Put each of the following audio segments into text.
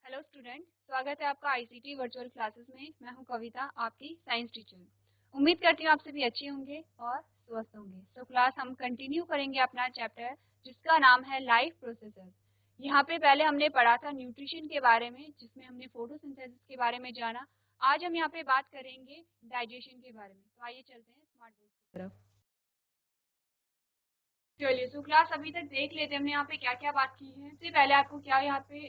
Hello student, स्वागत है आपका आईसीटी वर्चुअल क्लासेस में। मैं हूं कविता, आपकी साइंस टीचर। उम्मीद करती हूँ आप सभी अच्छे होंगे और स्वस्थ होंगे। तो क्लास हम कंटिन्यू करेंगे अपना चैप्टर जिसका नाम है लाइफ प्रोसेसेस। यहाँ पे पहले हमने पढ़ा था न्यूट्रिशन के बारे में, जिसमें हमने फोटोसिंथेसिस के बारे में जाना। आज हम यहाँ पे बात करेंगे डाइजेशन के बारे में। तो आइए चलते हैं स्मार्ट बोर्ड की तरफ। चलिए, तो क्लास अभी तक देख लेते हैं हमने यहाँ पे क्या क्या बात की है। इससे पहले आपको क्या यहाँ पे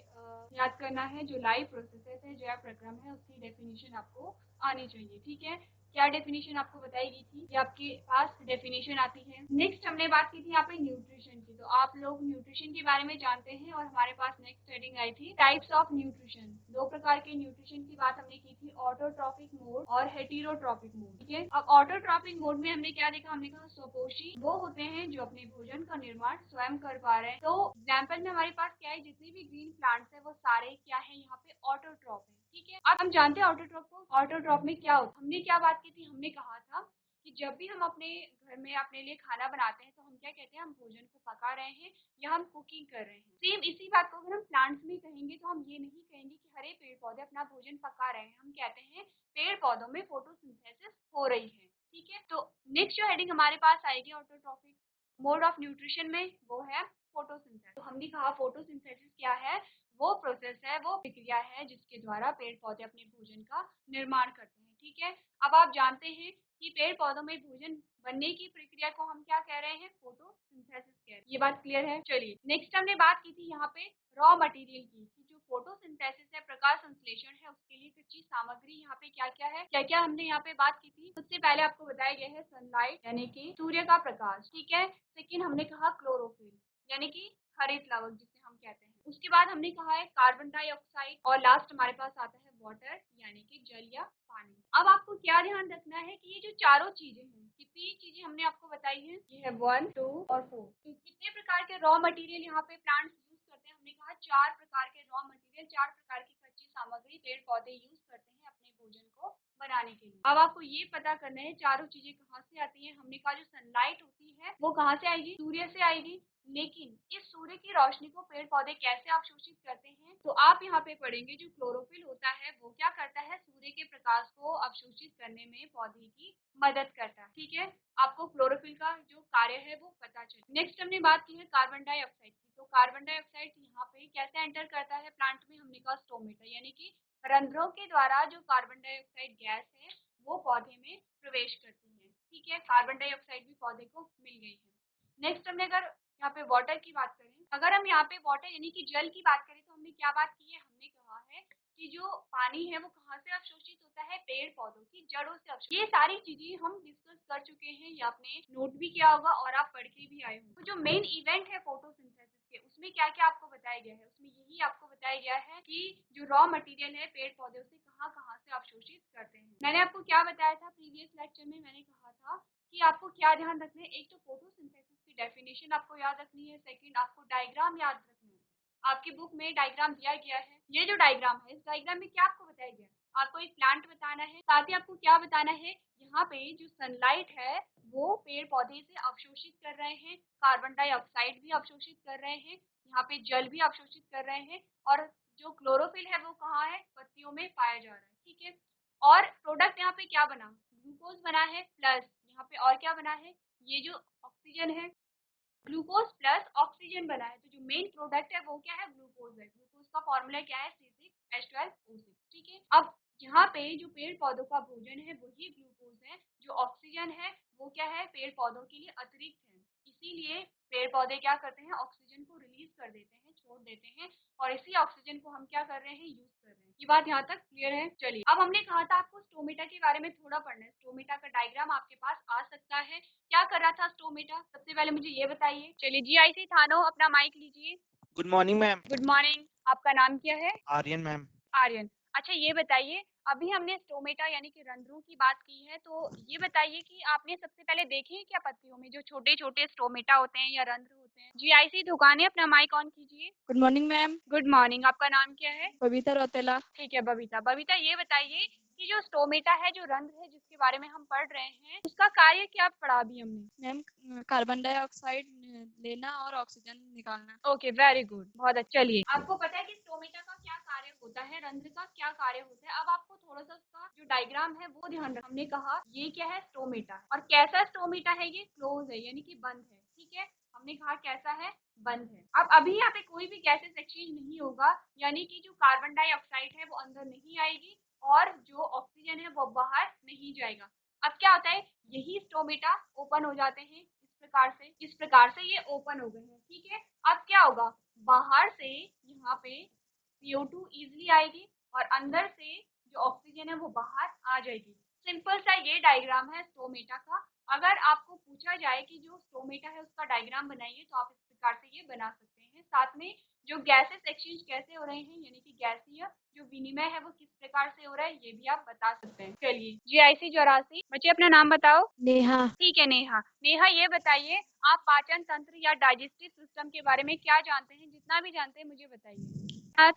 याद करना है, जो लाइफ प्रोसेसेस है, जैव प्रक्रम है, उसकी डेफिनेशन आपको आनी चाहिए। ठीक है, क्या डेफिनेशन आपको बताई गई थी, ये आपके पास डेफिनेशन आती है। नेक्स्ट हमने बात की थी यहाँ पे न्यूट्रिशन की। तो आप लोग न्यूट्रिशन के बारे में जानते हैं और हमारे पास नेक्स्ट हेडिंग आई थी टाइप्स ऑफ न्यूट्रिशन। दो प्रकार के न्यूट्रिशन की बात हमने की थी, ऑटोट्रॉपिक मोड और हेटेरोट्रॉपिक मोड। ठीक है, अब ऑटोट्रॉपिक मोड में हमने क्या देखा, हमने कहा स्वपोषी वो होते हैं जो अपने भोजन का निर्माण स्वयं कर पा रहे हैं। तो एग्जाम्पल में हमारे पास क्या है, जितने भी ग्रीन प्लांट्स है वो सारे क्या है यहाँ पे ऑटोट्रॉप है। ठीक है, अब हम जानते हैं ऑटोट्रॉप को। ऑटोट्रॉप में क्या होता है, हमने क्या बात की थी, हमने कहा था कि जब भी हम अपने घर में अपने लिए खाना बनाते हैं तो हम क्या कहते हैं, हम भोजन को पका रहे हैं या हम कुकिंग कर रहे हैं। सेम इसी बात को अगर हम प्लांट्स में कहेंगे तो हम ये नहीं कहेंगे कि हरे पेड़ पौधे अपना भोजन पका रहे हैं, हम कहते हैं पेड़ पौधों में फोटोसिंथेसिस हो रही है। ठीक है, तो नेक्स्ट जो हेडिंग हमारे पास आएगी ऑटोट्रॉपिक मोड ऑफ न्यूट्रिशन में, वो है फोटोसिंथेसिस। तो हमने कहा फोटोसिंथेसिस क्या है, वो प्रोसेस है, वो प्रक्रिया है जिसके द्वारा पेड़ पौधे अपने भोजन का निर्माण करते हैं। ठीक है, अब आप जानते हैं कि पेड़ पौधों में भोजन बनने की प्रक्रिया को हम क्या कह रहे हैं, फोटोसिंथेसिस कह रहे हैं। ये बात क्लियर है। चलिए, नेक्स्ट हमने बात की थी यहाँ पे रॉ मटेरियल की, कि जो फोटोसिंथेसिस है, प्रकाश संश्लेषण है, उसके लिए कच्ची सामग्री यहाँ पे क्या क्या है, क्या क्या हमने यहाँ पे बात की थी। सबसे पहले आपको बताया गया है सनलाइट यानी कि सूर्य का प्रकाश। ठीक है, सेकेंड हमने कहा क्लोरोफिल यानी कि हरित लवक जिसे हम कहते हैं। उसके बाद हमने कहा है कार्बन डाइऑक्साइड, और लास्ट हमारे पास आता है वाटर यानी कि जल या पानी। अब आपको क्या ध्यान रखना है कि ये जो चारों चीजें हैं, कितनी चीजें हमने आपको बताई हैं, ये है 1, 2 और 4। तो कितने प्रकार के रॉ मटेरियल यहाँ पे प्लांट्स यूज करते हैं, हमने कहा 4 प्रकार के रॉ मटेरियल, 4 प्रकार की कच्ची सामग्री पेड़ पौधे यूज करते हैं अपने भोजन को बनाने के लिए। अब आपको ये पता करना है चारों चीजें कहाँ से आती है। हमने कहा जो सनलाइट होती है वो कहाँ से आएगी, सूर्य से आएगी। लेकिन इस सूर्य की रोशनी को पेड़ पौधे कैसे अवशोषित करते हैं, तो आप यहाँ पे पढ़ेंगे जो क्लोरोफिल होता है वो क्या करता है, सूर्य के प्रकाश को अवशोषित करने में पौधे की मदद करता है। ठीक है, आपको क्लोरोफिल का जो कार्य है वो पता चले। नेक्स्ट हमने बात की है कार्बन डाइऑक्साइड की। तो कार्बन डाइऑक्साइड यहाँ पे कैसे एंटर करता है प्लांट में, हमने कहा स्टोमेटा यानी कि रंध्रों के द्वारा जो कार्बन डाइऑक्साइड गैस है वो पौधे में प्रवेश करती है। ठीक है, कार्बन डाइऑक्साइड भी पौधे को मिल गई है। नेक्स्ट हमने अगर यहाँ पे वाटर की बात करें, अगर हम यहाँ पे वाटर यानी कि जल की बात करें, तो हमने क्या बात की है, हमने कहा है कि जो पानी है वो कहाँ से अवशोषित होता है, पेड़ पौधों की जड़ों से अवशोषित। ये सारी चीजें हम डिस्कस कर चुके हैं, ये आपने नोट भी किया होगा और आप पढ़ के भी आए होंगे। तो जो मेन इवेंट है फोटोसिंथेसिस के, उसमें क्या क्या आपको बताया गया है, उसमें यही आपको बताया गया है कि जो रॉ मटेरियल है पेड़ पौधों से कहाँ कहाँ से अवशोषित करते हैं। मैंने आपको क्या बताया था प्रीवियस लेक्चर में, मैंने कहा था कि आपको क्या ध्यान रखना है, एक तो फोटोसिंथेसिस की डेफिनेशन आपको याद रखनी है, सेकंड आपको डायग्राम याद रखना है। आपकी बुक में डायग्राम दिया गया है, ये जो डायग्राम है इस डायग्राम में क्या आपको बताया गया है, आपको एक प्लांट बताना है, साथ ही आपको क्या बताना है, यहाँ पे जो सनलाइट है वो पेड़ पौधे से अवशोषित कर रहे हैं, कार्बन डाइऑक्साइड भी अवशोषित कर रहे हैं, यहाँ पे जल भी अवशोषित कर रहे हैं, और जो क्लोरोफिल है वो कहाँ है, पत्तियों में पाया जा रहा है। ठीक है, और प्रोडक्ट यहाँ पे क्या बना, ग्लूकोज बना है, प्लस यहाँ पे और क्या बना है, ये जो ऑक्सीजन है, ग्लूकोज प्लस ऑक्सीजन बना है। तो जो मेन प्रोडक्ट है वो क्या है, ग्लूकोज है। ग्लूकोज का फॉर्मूला क्या है, C6H12O6। ठीक है, अब यहाँ पे जो पेड़ पौधों का भोजन है वही ग्लूकोज है, जो ऑक्सीजन है वो क्या है, पेड़ पौधों के लिए अतिरिक्त है। इसीलिए पेड़ पौधे क्या करते हैं, ऑक्सीजन को रिलीज कर देते हैं, छोड़ देते हैं, और इसी ऑक्सीजन को हम क्या कर रहे हैं, यूज कर रहे हैं। ये बात यहाँ तक क्लियर है। चलिए, अब हमने कहा था आपको स्टोमेटा के बारे में थोड़ा पढ़ना है। स्टोमेटा का डायग्राम आपके पास आ सकता है। क्या कर रहा था स्टोमेटा, सबसे पहले मुझे ये बताइए। चलिए, जीआईसी थानो अपना माइक लीजिए। Good morning ma'am. Good morning, आपका नाम क्या है? आर्यन मैम। आर्यन। अच्छा, ये बताइए, अभी हमने स्टोमेटा यानी कि रंध्रों की बात की है, तो ये बताइए कि आपने सबसे पहले देखे हैं क्या पत्तियों में जो छोटे छोटे स्टोमेटा होते हैं या रंध्र होते हैं? जीआईसी दुकान है, अपना माइक ऑन कीजिए। Good morning ma'am. Good morning, आपका नाम क्या है? बबीता रौतेला। ठीक है बबीता। बबीता, ये बताइए कि जो स्टोमेटा है, जो रंध्र है जिसके बारे में हम पढ़ रहे हैं, उसका कार्य क्या पढ़ा अभी हमने? मैम, कार्बन डाइऑक्साइड लेना और ऑक्सीजन निकालना। ओके, वेरी गुड, बहुत अच्छा। चलिए, आपको पता है कि स्टोमेटा का क्या कार्य होता होता है, रंध्र का क्या कार्य होता है। अब आपको थोड़ा सा उसका जो डायग्राम है वो ध्यान रखना। हमने कहा ये क्या है, स्टोमेटा, और कैसा स्टोमेटा है, ये क्लोज है यानी कि बंद है, ठीक है। हमने कहा कैसा है, बंद है। अब अभी यहाँ पे कोई भी गैसेस एक्सचेंज नहीं होगा, यानी कि जो कार्बन डाइऑक्साइड है वो अंदर नहीं आएगी और जो ऑक्सीजन है वो बाहर नहीं जाएगा। अब क्या होता है, यही स्टोमेटा ओपन हो जाते हैं इस प्रकार से ये ओपन हो गए हैं, ठीक है। अब क्या होगा, बाहर से यहाँ पे CO2 इजिली आएगी और अंदर से जो ऑक्सीजन है वो बाहर आ जाएगी। सिंपल सा ये डायग्राम है स्टोमेटा का। अगर आपको पूछा जाए कि जो स्टोमेटा है उसका डायग्राम बनाइए, तो आप इस प्रकार से ये बना सकते हैं। साथ में जो गैसेस एक्सचेंज कैसे हो रहे हैं, यानी कि गैसीय जो विनिमय है वो किस प्रकार से हो रहा है, ये भी आप बता सकते हैं। चलिए, GIC 84, बच्चे अपना नाम बताओ। नेहा। ठीक है नेहा। नेहा ये बताइए, आप पाचन तंत्र या डाइजेस्टिव सिस्टम के बारे में क्या जानते हैं, जितना भी जानते हैं मुझे बताइए।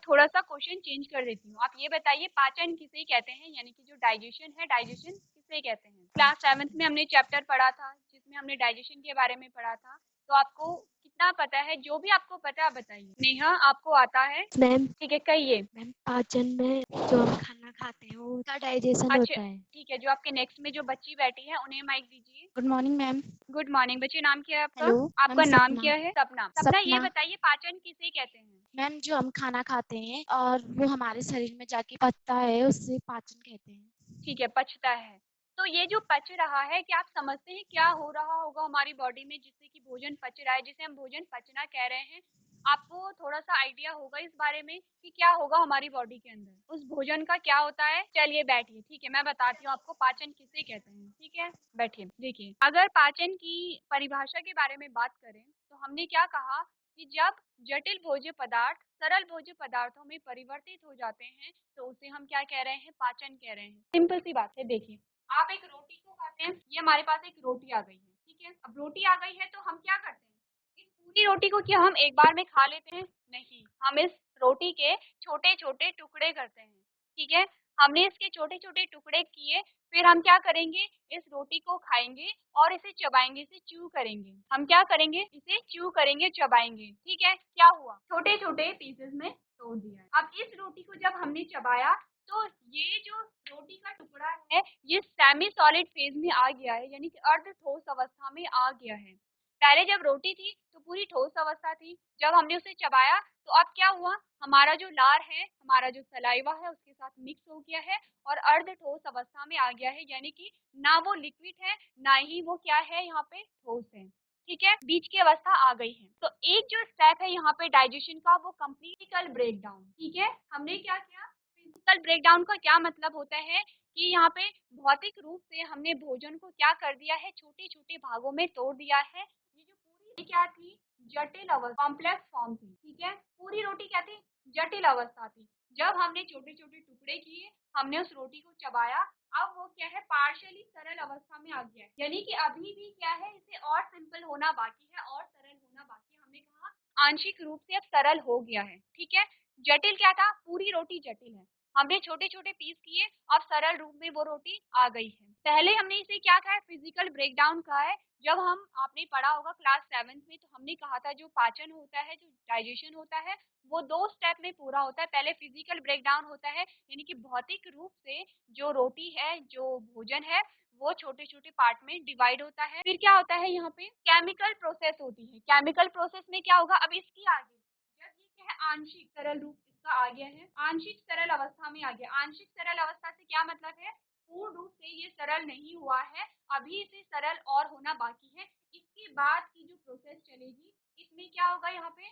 थोड़ा सा क्वेश्चन चेंज कर देती हूँ। आप ये बताइए, पाचन किसे कहते हैं, यानी कि जो डाइजेशन है, डाइजेशन किसे कहते हैं। क्लास 7th में हमने चैप्टर पढ़ा था जिसमें हमने डाइजेशन के बारे में पढ़ा था, तो आपको कितना पता है, जो भी आपको पता है बताइए। नेहा आपको आता है? मैम ठीक है, कहिए। मैम पाचन में जो हम खाना खाते हैं वो उसका डाइजेशन अच्छा, होता है। ठीक है। जो आपके नेक्स्ट में जो बच्ची बैठी है उन्हें माइक दीजिए। Good morning ma'am. Good morning बच्चे, नाम क्या है आपका? हेलो मैम, आपका नाम सपना। क्या है? सपना। सपना ये सपना। बताइए, पाचन किसे कहते हैं? मैम जो हम खाना खाते हैं और वो हमारे शरीर में जाके पचता है उससे पाचन कहते हैं। ठीक है, पचता है। तो ये जो पच रहा है, क्या आप समझते हैं क्या हो रहा होगा हमारी बॉडी में जिससे कि भोजन पच रहा है, जिसे हम भोजन पचना कह रहे हैं। आपको थोड़ा सा आइडिया होगा इस बारे में कि क्या होगा हमारी बॉडी के अंदर, उस भोजन का क्या होता है। चलिए बैठिए, ठीक है, मैं बताती हूँ आपको पाचन किसे कहते हैं। ठीक है, बैठिए। देखिए, अगर पाचन की परिभाषा के बारे में बात करें तो हमने क्या कहा कि जब जटिल भोज्य पदार्थ सरल भोज्य पदार्थों में परिवर्तित हो जाते हैं तो उसे हम क्या कह रहे हैं, पाचन कह रहे हैं। सिंपल सी बात है। देखिए, आप एक रोटी को खाते हैं, ये हमारे पास एक रोटी आ गई है, ठीक है। अब रोटी आ गई है तो हम क्या करते हैं, इस पूरी रोटी को क्या हम एक बार में खा लेते हैं? नहीं, हम इस रोटी के छोटे छोटे टुकड़े करते हैं, ठीक है। हमने इसके छोटे छोटे टुकड़े किए, फिर हम क्या करेंगे, इस रोटी को खाएंगे और इसे चबाएंगे, इसे च्यू करेंगे। हम क्या करेंगे, इसे च्यू करेंगे, चबाएंगे, ठीक है। क्या हुआ, छोटे छोटे पीसेस में तोड़ दिया है। अब इस रोटी को जब हमने चबाया तो ये जो रोटी का टुकड़ा है ये सेमी सॉलिड फेज में आ गया है, यानी कि अर्ध ठोस अवस्था में आ गया है। पहले जब रोटी थी तो पूरी ठोस अवस्था थी, जब हमने उसे चबाया तो अब क्या हुआ, हमारा जो लार है, हमारा जो सलाइवा है उसके साथ मिक्स हो गया है और अर्ध ठोस अवस्था में आ गया है, यानी कि ना वो लिक्विड है ना ही वो क्या है यहाँ पे ठोस है, ठीक है, बीच की अवस्था आ गई है। तो एक जो स्टेप है यहाँ पे डाइजेशन का, वो कंप्लीटिकल ब्रेकडाउन, ठीक है। हमने क्या किया, फिजिकल ब्रेकडाउन का क्या मतलब होता है कि यहाँ पे भौतिक रूप से हमने भोजन को क्या कर दिया है, छोटे छोटे भागों में तोड़ दिया है। ये जो पूरी क्या थी, जटिल अवस्था, कॉम्प्लेक्स फॉर्म थी, ठीक है। पूरी रोटी क्या थी, जटिल अवस्था थी। जब हमने छोटे छोटे टुकड़े किए, हमने उस रोटी को चबाया, अब वो क्या है, पार्शियली सरल अवस्था में आ गया है, यानी कि अभी भी क्या है, इसे और सिंपल होना बाकी है और सरल होना बाकी है। हमने कहा आंशिक रूप से अब सरल हो गया है, ठीक है। जटिल क्या था, पूरी रोटी जटिल है, हमने छोटे छोटे पीस किए, अब सरल रूप में वो रोटी आ गई है। पहले हमने इसे क्या कहा है, फिजिकल ब्रेकडाउन कहा है। जब हम आपने पढ़ा होगा क्लास 7th में, तो हमने कहा था जो पाचन होता है, जो डाइजेशन होता है, वो 2 स्टेप में पूरा होता है। पहले फिजिकल ब्रेकडाउन होता है, यानी कि भौतिक रूप से जो रोटी है, जो भोजन है, वो छोटे छोटे पार्ट में डिवाइड होता है। फिर क्या होता है, यहाँ पे केमिकल प्रोसेस होती है। केमिकल प्रोसेस में क्या होगा, अब इसकी आगे जब ये क्या है, आंशिक सरल रूप इसका आ गया है, आंशिक सरल अवस्था में आ गया। आंशिक सरल अवस्था से क्या मतलब है, पूर्ण रूप से ये सरल नहीं हुआ है, अभी इसे सरल और होना बाकी है। इसके बाद की जो प्रोसेस चलेगी, इसमें क्या होगा, यहाँ पे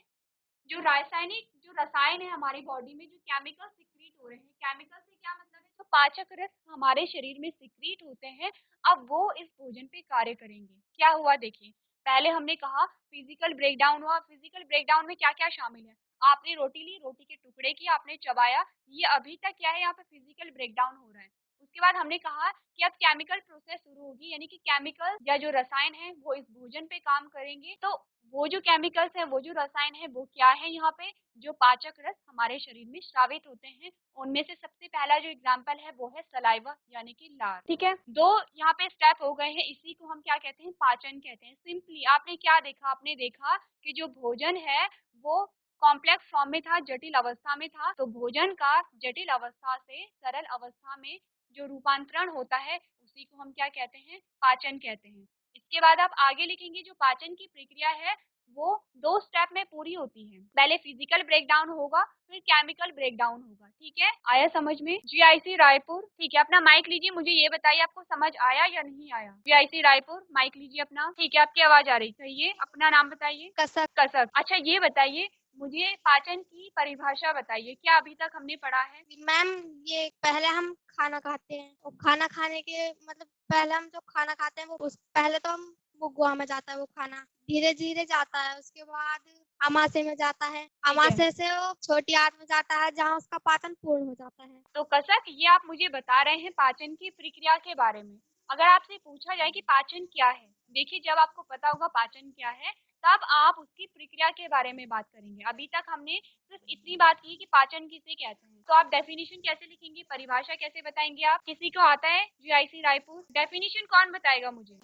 जो रासायनिक जो रसायन है हमारी बॉडी में, जो केमिकल सिक्रीट हो रहे हैं, केमिकल से क्या मतलब है, जो पाचक रस हमारे शरीर में सिक्रीट होते हैं, अब वो इस भोजन पे कार्य करेंगे। क्या हुआ देखिए, पहले हमने कहा फिजिकल ब्रेकडाउन हुआ। फिजिकल ब्रेकडाउन में क्या क्या शामिल है, आपने रोटी ली, रोटी के टुकड़े किए, आपने चबाया, ये अभी तक क्या है, यहाँ पे फिजिकल ब्रेकडाउन हो रहा है। उसके बाद हमने कहा कि अब केमिकल प्रोसेस शुरू होगी, यानी कि केमिकल या जो रसायन है वो इस भोजन पे काम करेंगे। तो वो जो केमिकल्स हैं, वो जो रसायन है, वो क्या है, यहाँ पे जो पाचक रस हमारे शरीर में स्रावित होते हैं, उनमें से सबसे पहला जो एग्जाम्पल है वो है सलाइवा, यानी कि लार, ठीक है। 2 यहाँ पे स्टेप हो गए हैं, इसी को हम क्या कहते हैं, पाचन कहते हैं। सिंपली आपने क्या देखा, आपने देखा कि जो भोजन है वो कॉम्प्लेक्स फॉर्म में था, जटिल अवस्था में था। तो भोजन का जटिल अवस्था से सरल अवस्था में जो रूपांतरण होता है उसी को हम क्या कहते हैं, पाचन कहते हैं। इसके बाद आप आगे लिखेंगे जो पाचन की प्रक्रिया है वो 2 स्टेप में पूरी होती है। पहले फिजिकल ब्रेकडाउन होगा, फिर केमिकल ब्रेकडाउन होगा। ठीक है, आया समझ में? जीआईसी रायपुर, ठीक है, अपना माइक लीजिए, मुझे ये बताइए आपको समझ आया या नहीं आया? जीआईसी रायपुर, माइक लीजिए अपना। ठीक है, आपकी आवाज आ रही, कहिए अपना नाम बताइए। कसक। कसक, अच्छा ये बताइए मुझे पाचन की परिभाषा बताइए, क्या अभी तक हमने पढ़ा है? मैम, ये पहले हम खाना खाते हैं और खाना खाने के मतलब पहले हम जो खाना खाते हैं वो उस पहले तो हम वो गुहा में जाता है वो खाना, धीरे धीरे जाता है, उसके बाद आमाशय में जाता है, आमाशय से वो छोटी आंत में जाता है जहाँ उसका पाचन पूर्ण हो जाता है। तो कसक, ये आप मुझे बता रहे हैं पाचन की प्रक्रिया के बारे में। अगर आपसे पूछा जाए कि पाचन क्या है, देखिए जब आपको पता होगा पाचन क्या है तब आप उसकी प्रक्रिया के बारे में बात करेंगे। अभी तक हमने सिर्फ इतनी बात की कि पाचन किसे कहते हैं। तो आप डेफिनेशन कैसे लिखेंगे, परिभाषा कैसे बताएंगे? आप किसी को आता है? जीआईसी रायपुर, डेफिनेशन कौन बताएगा मुझे?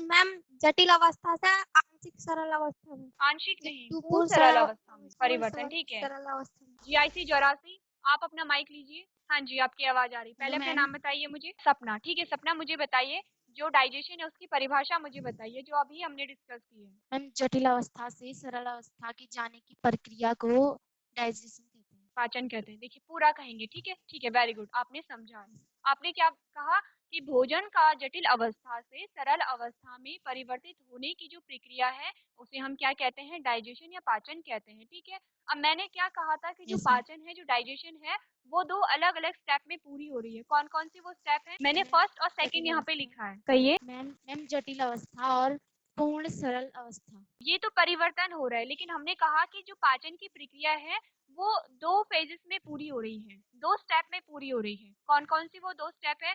मैम, जटिल अवस्था से आंशिक सरल अवस्था में, आंशिक नहीं, पूर्ण पूर्ण सरल अवस्था में पूर्ण परिवर्तन। ठीक है, सरल अवस्था में। जीआईसी 84, आप अपना माइक लीजिए। हाँ जी, आपकी आवाज आ रही। हेलो पहले अपना मैम। नाम बताइए मुझे। सपना, ठीक है सपना, मुझे बताइए जो डाइजेशन है उसकी परिभाषा मुझे बताइए जो अभी हमने डिस्कस की है। मैम, जटिल अवस्था से सरल अवस्था की जाने की प्रक्रिया को डाइजेशन कहते हैं। पाचन कहते हैं। देखिए पूरा कहेंगे, ठीक है? ठीक है, वेरी गुड, आपने समझा है। आपने क्या कहा कि भोजन का जटिल अवस्था से सरल अवस्था में परिवर्तित होने की जो प्रक्रिया है उसे हम क्या कहते हैं, डाइजेशन या पाचन कहते हैं। ठीक है, अब मैंने क्या कहा था कि जो यस मैम। पाचन है, जो डाइजेशन है, वो 2 अलग अलग स्टेप में पूरी हो रही है। कौन कौन सी वो स्टेप है? मैंने फर्स्ट और सेकंड जटिल यहाँ पे अवस्था। लिखा है, कहिए। मैम, जटिल अवस्था और पूर्ण सरल अवस्था। ये तो परिवर्तन हो रहा है, लेकिन हमने कहा कि जो पाचन की प्रक्रिया है वो 2 फेजेस में पूरी हो रही है, 2 स्टेप में पूरी हो रही है। कौन कौन सी वो 2 स्टेप है,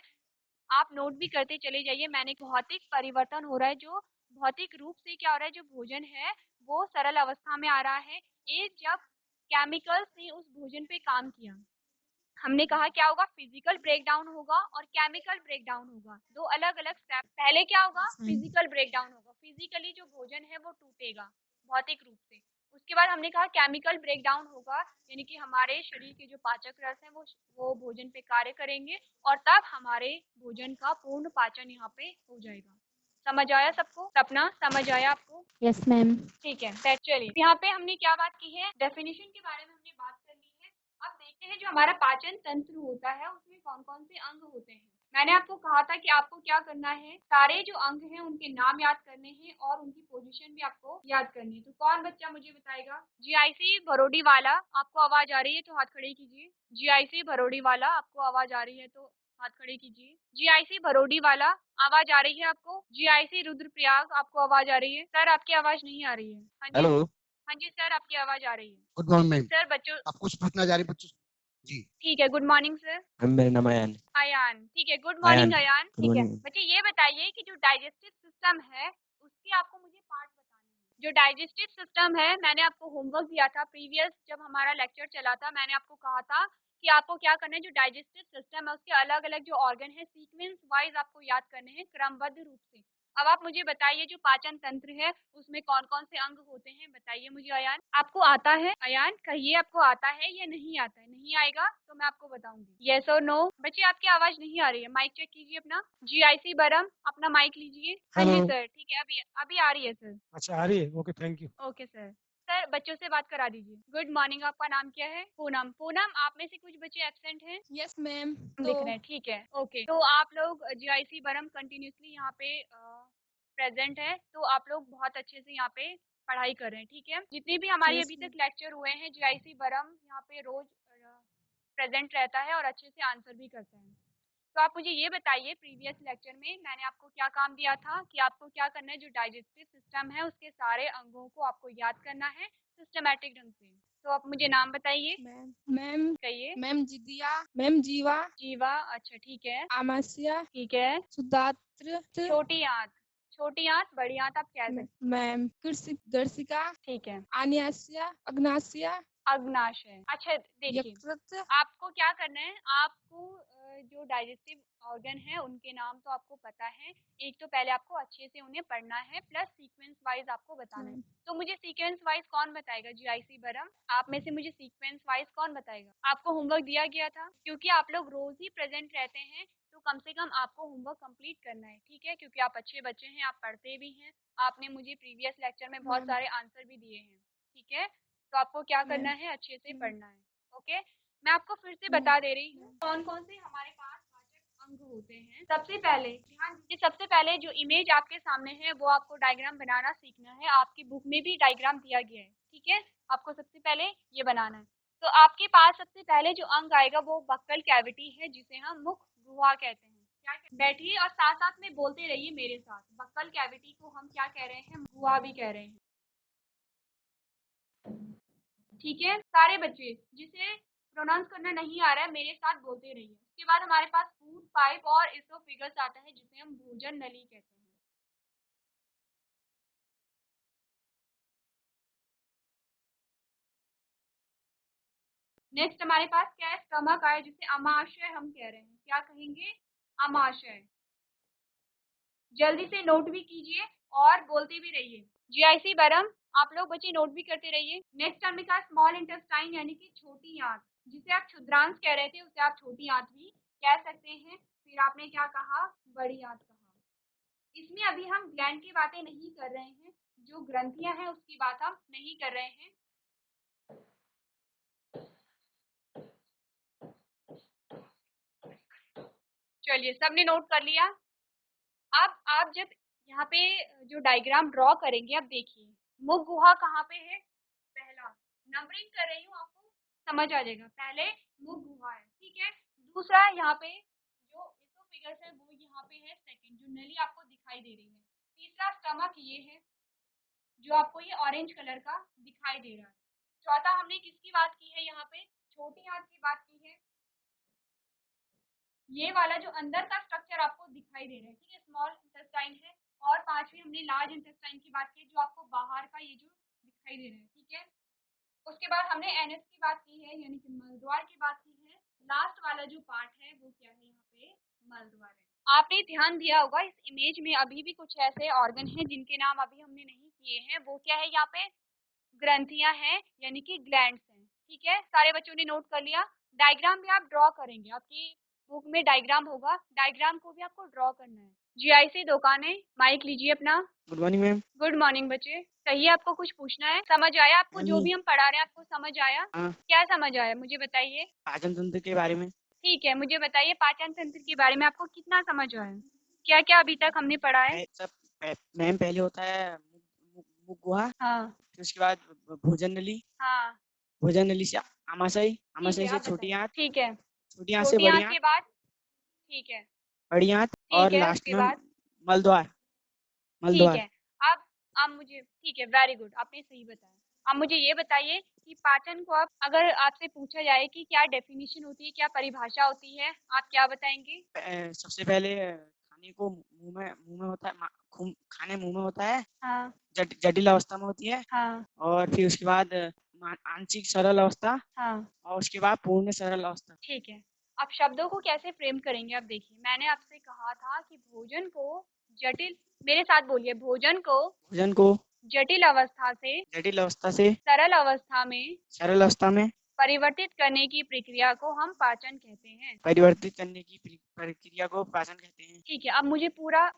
आप नोट भी करते चले जाइए। मैंने भौतिक परिवर्तन हो रहा है, जो भौतिक रूप से क्या हो रहा है, जो भोजन है वो सरल अवस्था में आ रहा है। एक, जब केमिकल्स ने उस भोजन पे काम किया, हमने कहा क्या होगा, फिजिकल ब्रेकडाउन होगा और केमिकल ब्रेकडाउन होगा, 2 अलग अलग स्टेप। पहले क्या होगा, यस मैम। फिजिकल ब्रेकडाउन होगा, फिजिकली जो भोजन है वो टूटेगा भौतिक रूप से। उसके बाद हमने कहा केमिकल ब्रेकडाउन होगा, यानी कि हमारे शरीर के जो पाचक रस हैं वो भोजन पे कार्य करेंगे और तब हमारे भोजन का पूर्ण पाचन यहाँ पे हो जाएगा। समझ आया सबको? सपना, समझ आया आपको? Yes ma'am. ठीक है, चलिए यहाँ पे हमने क्या बात की है, डेफिनेशन के बारे में हमने बात कर ली है। अब देखते हैं जो हमारा पाचन तंत्र होता है उसमें कौन कौन से अंग होते हैं। मैंने आपको कहा था कि आपको क्या करना है, सारे जो अंग हैं उनके नाम याद करने हैं और उनकी पोजीशन भी आपको याद करनी है। तो कौन बच्चा मुझे बताएगा? जीआईसी भरोड़ी वाला, आपको आवाज आ रही है तो हाथ खड़े कीजिए। जीआईसी भरोड़ी वाला, आपको आवाज आ रही है तो हाथ खड़े कीजिए। जीआईसी भरोड़ी वाला, आवाज आ रही है आपको? जीआईसी रुद्रप्रयाग, आपको आवाज आ रही है? सर आपकी आवाज नहीं आ रही है। हाँ जी, हेलो, हाँ जी सर, आपकी आवाज आ रही है। Good morning ma'am. सर बच्चों, आप कुछ पूछना जा रही बच्चों से? जी ठीक है, गुड मॉर्निंग सर। मैम, मेरा नाम अयान। अयान, ठीक है, good Ayaan, morning Ayaan. Good ठीक है मॉर्निंग। बच्चे, ये बताइए कि जो डाइजेस्टिव सिस्टम है उसके आपको मुझे पार्ट बताने हैं। जो डाइजेस्टिव सिस्टम है, मैंने आपको होमवर्क दिया था प्रीवियस, जब हमारा लेक्चर चला था मैंने आपको कहा था कि आपको क्या करना है, जो डाइजेस्टिव सिस्टम है उसके अलग अलग जो ऑर्गन है सीक्वेंस वाइज आपको याद करने हैं, क्रमबद्ध रूप से। अब आप मुझे बताइए जो पाचन तंत्र है उसमें कौन कौन से अंग होते हैं, बताइए मुझे अयान। आपको आता है अयान, कहिए आपको आता है या नहीं आता है? नहीं आएगा तो मैं आपको बताऊंगी, यस और नो। बच्चे आपकी आवाज नहीं आ रही है, माइक चेक कीजिए अपना। जीआईसी बरम, अपना माइक लीजिए। हाँ जी हेलो। सर, ठीक है, अभी अभी आ रही है सर। अच्छा, आ रही है, okay, thank you. Okay sir. Sir बच्चों से बात करा दीजिए। गुड मॉर्निंग, आपका नाम क्या है? पूनम। पूनम, आप में से कुछ बच्चे एब्सेंट हैं? Yes ma'am. दिख रहे हैं, ठीक है, ओके। तो आप लोग जीआईसी बरम कंटिन्यूसली यहाँ पे प्रेजेंट है, तो आप लोग बहुत अच्छे से यहाँ पे पढ़ाई कर रहे हैं, ठीक है? जितने भी हमारे Yes, अभी ma'am. तक लेक्चर हुए हैं, जीआईसी बरम यहाँ पे रोज प्रेजेंट रहता है और अच्छे से आंसर भी करता है। तो आप मुझे ये बताइए, प्रीवियस लेक्चर में मैंने आपको क्या काम दिया था कि आपको क्या करना है, जो डाइजेस्टिव सिस्टम है उसके सारे अंगों को आपको याद करना है सिस्टमैटिक ढंग से। तो आप मुझे नाम बताइए, मैम मैम कहिए। मैम जिदिया, मैम जीवा, जीवा, अच्छा ठीक है, आमाशय, ठीक है। सुदात्र, छोटी आंत, छोटी आंत, बड़ी आंत आप कह सकते हैं, मैम गर्सिका, ठीक है। आन्यास्य, अग्नाशय, अग्नाशय, अच्छा देखिए यकृत, आपको क्या करना है, आपको जो डाइजेस्टिव ऑर्गन है उनके नाम तो आपको पता है। एक तो पहले आपको अच्छे से उन्हें पढ़ना है, प्लस सीक्वेंस वाइज आपको बताना है। तो मुझे सीक्वेंस वाइज कौन बताएगा? जीआईसी बरम, आप में से मुझे सीक्वेंस वाइज कौन बताएगा? आपको होमवर्क दिया गया था, क्योंकि आप लोग रोज ही प्रेजेंट रहते हैं तो कम से कम आपको होमवर्क कंप्लीट करना है, ठीक है? क्योंकि आप अच्छे बच्चे हैं, आप पढ़ते भी हैं, आपने मुझे प्रीवियस लेक्चर में बहुत सारे आंसर भी दिए हैं, ठीक है? तो आपको क्या करना है? अच्छे से पढ़ना है। ओके, मैं आपको फिर से बता दे रही हूँ कौन कौन से हमारे पास पाचक अंग होते हैं। सबसे पहले ध्यान दीजिए, सबसे पहले जो इमेज आपके सामने है वो आपको डायग्राम बनाना सीखना है। आपकी बुक में भी डायग्राम दिया गया है, ठीक है? आपको सबसे पहले ये बनाना है। तो आपके पास सबसे पहले जो अंग आएगा वो बक्कल कैविटी है, जिसे हम मुख गुहा कहते हैं। क्या बैठिए और साथ साथ में बोलते रहिए मेरे साथ। बक्कल कैविटी को हम क्या कह रहे हैं? गुहा भी कह रहे हैं, ठीक है? सारे बच्चे जिसे प्रोनाउंस करना नहीं आ रहा है मेरे साथ बोलते रहिए। उसके बाद हमारे पास फूड पाइप और इसोफिगस आता है, जिसे हम भोजन नली कहते हैं। नेक्स्ट हमारे पास क्या है? स्टमक आया, जिसे अमाशय हम कह रहे हैं। क्या कहेंगे? अमाशय। जल्दी से नोट भी कीजिए और बोलते भी रहिए। जीआईसी बरम, आप लोग बच्चे नोट भी करते रहिए। नेक्स्ट हमने कहा स्मॉल इंटेस्टाइन, यानी कि छोटी आंत, जिसे आप क्षुद्रांश कह रहे थे, उसे आप छोटी आंत भी कह सकते हैं। फिर आपने क्या कहा? बड़ी आंत कहा। इसमें अभी हम ग्लैंड की बातें नहीं कर रहे हैं, जो ग्रंथियां हैं उसकी बात हम नहीं कर रहे हैं। चलिए, सबने नोट कर लिया। अब आप जब यहाँ पे जो डायग्राम ड्रॉ करेंगे, अब देखिए मुख गुहा कहाँ पे है? पहला, नंबरिंग कर रही हूँ, आपको समझ आ जाएगा। पहले मुख गुहा है, ठीक है? दूसरा यहाँ पे जो इसोफिगस है वो यहाँ पे है, सेकंड जो नली आपको दिखाई दे रही है। तीसरा स्टमक ये है, जो आपको ये ऑरेंज कलर का दिखाई दे रहा है। चौथा हमने किसकी बात की है? यहाँ पे छोटी आंत की बात की है। ये वाला जो अंदर का स्ट्रक्चर आपको दिखाई दे रहा है, ठीक है, स्मॉल इंटेस्टाइन है। और पांचवी हमने लार्ज इंटेस्टाइन की बात की, जो आपको बाहर का ये जो दिखाई दे रहा है, ठीक है। उसके बाद हमने एनएस की बात की है, यानी कि मलद्वार की बात की है। लास्ट वाला जो पार्ट है वो क्या है? यहाँ पे मलद्वार है। आपने ध्यान दिया होगा इस इमेज में अभी भी कुछ ऐसे ऑर्गन हैं जिनके नाम अभी हमने नहीं किए हैं। वो क्या है? यहाँ पे ग्रंथियां हैं, यानी कि ग्लैंड्स हैं, ठीक है? सारे बच्चों ने नोट कर लिया। डायग्राम भी आप ड्रॉ करेंगे, आपकी बुक में डायग्राम होगा, डायग्राम को भी आपको ड्रॉ करना है। जीआईसी दुकाने, माइक लीजिए अपना। Good morning ma'am. Good morning बच्चे। कहिए, आपको कुछ पूछना है? समझ आया आपको जो भी हम पढ़ा रहे हैं? आपको समझ आया? हाँ। क्या समझ आया मुझे बताइए। पाचन तंत्र के बारे में। ठीक है, मुझे बताइए पाचन तंत्र के बारे में आपको कितना समझ आया? क्या क्या अभी तक हमने पढ़ा है? मैम पहले होता है मुख गुहा, हाँ फिर उसके बाद भोजन नली, हाँ, भोजन नली से आमाशय, ठीक आमाशय है, से आप छोटी बताइए। आंत, ठीक है, छोटी आंत से छोटी बड़ी आंत आंत, के बाद, ठीक है, बड़ी आंत और ठीक है, लास्ट उसके में बाद, मलद्वार, ठीक मलद्वार। है। अब मुझे, ठीक है, वेरी गुड, आपने सही बताया। अब मुझे ये बताइए कि पाचन को, अब अगर आपसे पूछा जाए कि क्या डेफिनेशन होती है, क्या परिभाषा होती है, आप क्या बताएंगे? सबसे पहले खाने को मुंह में होता है, खाने मुंह में होता है, हाँ जटिल अवस्था में होती है, हाँ और फिर उसके बाद आंशिक सरल अवस्था, हाँ, और उसके बाद पूर्ण सरल अवस्था। ठीक है। अब शब्दों को कैसे फ्रेम करेंगे? अब देखिए, मैंने आपसे कहा था कि भोजन को जटिल, मेरे साथ बोलिए, भोजन को जटिल अवस्था से सरल अवस्था में परिवर्तित करने की प्रक्रिया को हम पाचन कहते हैं। परिवर्तित करने की प्रक्रिया को पाचन कहते हैं। ठीक है, अब मुझे पूरा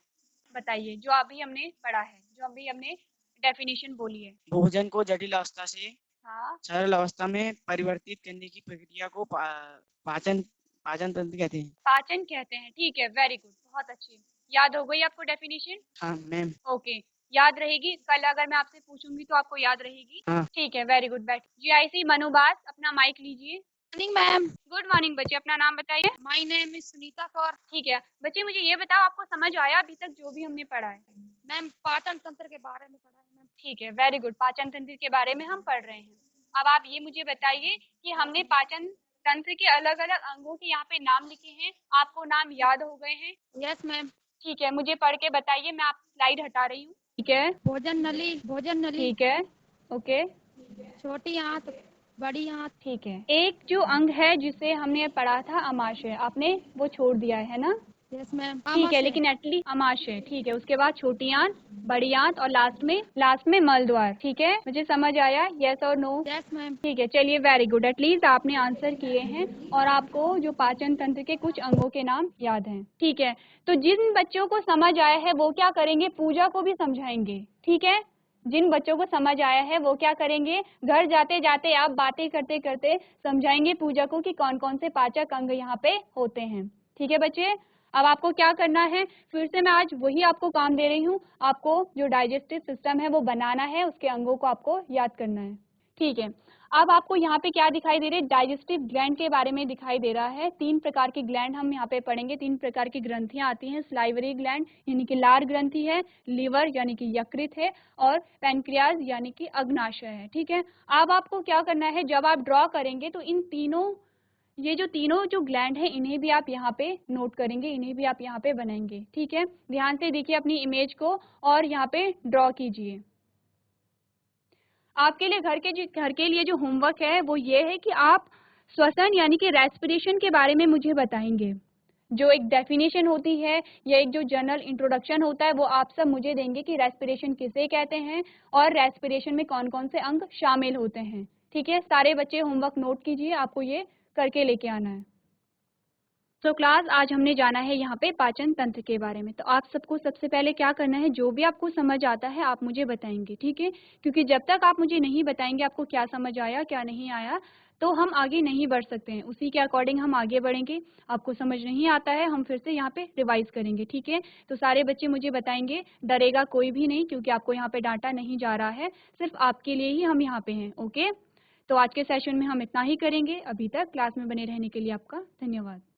बताइए जो अभी हमने पढ़ा है, जो अभी हमने डेफिनेशन बोली है। भोजन को जटिल अवस्था से हाँ, सरल अवस्था में परिवर्तित करने की प्रक्रिया को पाचन पाचन तंत्र कहते हैं। पाचन कहते हैं, ठीक है, वेरी गुड, बहुत अच्छी। याद हो गई आपको डेफिनेशन? हाँ मैम। ओके, याद रहेगी, कल अगर मैं आपसे पूछूंगी तो आपको याद रहेगी। हाँ। ठीक है, वेरी गुड, बैठ। जीआईसी मनुबास, अपना माइक लीजिए। Morning ma'am. गुड मॉर्निंग बच्चे, अपना नाम बताइए। My name is Sunita Kaur. ठीक है बच्चे, मुझे ये बताओ आपको समझ आया अभी तक जो भी हमने पढ़ा है? मैम पाचन तंत्र के बारे में पढ़ा है मैम। ठीक है, वेरी गुड, पाचन तंत्र के बारे में हम पढ़ रहे हैं। अब आप ये मुझे बताइए कि हमने पाचन तंत्र के अलग अलग अंगों के यहाँ पे नाम लिखे हैं, आपको नाम याद हो गए हैं? Yes ma'am. ठीक है, मुझे पढ़ के बताइए, मैं आप स्लाइड हटा रही हूँ। ठीक है, भोजन नली, ठीक है, ओके, छोटी आंत, बड़ी आंत। ठीक है, एक जो अंग है जिसे हमने पढ़ा था अमाशय, आपने वो छोड़ दिया है ना? Yes ma'am. ठीक है, लेकिन एटलीस्ट अमाशय, ठीक है, उसके बाद छोटी आंत, बड़ी आंत और लास्ट में मल द्वार। ठीक है, मुझे समझ आया? यस और नो? Yes ma'am. ठीक है, चलिए, वेरी गुड, एटलीस्ट आपने आंसर किए हैं और आपको जो पाचन तंत्र के कुछ अंगों के नाम याद हैं। ठीक है, तो जिन बच्चों को समझ आया है वो क्या करेंगे, पूजा को भी समझाएंगे। ठीक है, जिन बच्चों को समझ आया है वो क्या करेंगे, घर जाते जाते आप बातें करते करते समझाएंगे पूजा को कि कौन कौन से पाचक अंग यहाँ पे होते हैं। ठीक है बच्चे, अब आपको क्या करना है, फिर से मैं आज वही आपको काम दे रही हूँ, आपको जो डाइजेस्टिव सिस्टम है वो बनाना है, उसके अंगों को आपको याद करना है। ठीक है, अब आपको यहाँ पे क्या दिखाई दे रहा है, डाइजेस्टिव ग्लैंड के बारे में दिखाई दे रहा है। 3 प्रकार की ग्लैंड हम यहाँ पे पढ़ेंगे, 3 प्रकार की ग्रंथियां आती हैं। स्लाइवरी ग्लैंड यानी कि लार ग्रंथि है, लीवर यानी कि यकृत है, और पैनक्रियाज यानी कि अग्नाशय है। ठीक है, अब आपको क्या करना है, जब आप ड्रॉ करेंगे तो ये जो तीनों जो ग्लैंड है इन्हें भी आप यहाँ पे नोट करेंगे, इन्हें भी आप यहाँ पे बनाएंगे। ठीक है, ध्यान से देखिए अपनी इमेज को और यहाँ पे ड्रॉ कीजिए। आपके लिए घर के लिए जो होमवर्क है वो ये है कि आप श्वसन यानी कि रेस्पिरेशन के बारे में मुझे बताएंगे। जो एक डेफिनेशन होती है या एक जो जनरल इंट्रोडक्शन होता है वो आप सब मुझे देंगे कि रेस्पिरेशन किसे कहते हैं और रेस्पिरेशन में कौन कौन से अंग शामिल होते हैं। ठीक है, सारे बच्चे होमवर्क नोट कीजिए, आपको ये करके लेके आना है। तो क्लास, आज हमने जाना है यहाँ पे पाचन तंत्र के बारे में। तो आप सबको सबसे पहले क्या करना है, जो भी आपको समझ आता है आप मुझे बताएंगे। ठीक है, क्योंकि जब तक आप मुझे नहीं बताएंगे आपको क्या समझ आया क्या नहीं आया तो हम आगे नहीं बढ़ सकते हैं, उसी के अकॉर्डिंग हम आगे बढ़ेंगे। आपको समझ नहीं आता है हम फिर से यहाँ पे रिवाइज करेंगे। ठीक है, तो सारे बच्चे मुझे बताएंगे, डरेगा कोई भी नहीं, क्योंकि आपको यहाँ पे डांटा नहीं जा रहा है, सिर्फ आपके लिए ही हम यहाँ पे हैं। ओके, तो आज के सेशन में हम इतना ही करेंगे। अभी तक क्लास में बने रहने के लिए आपका धन्यवाद।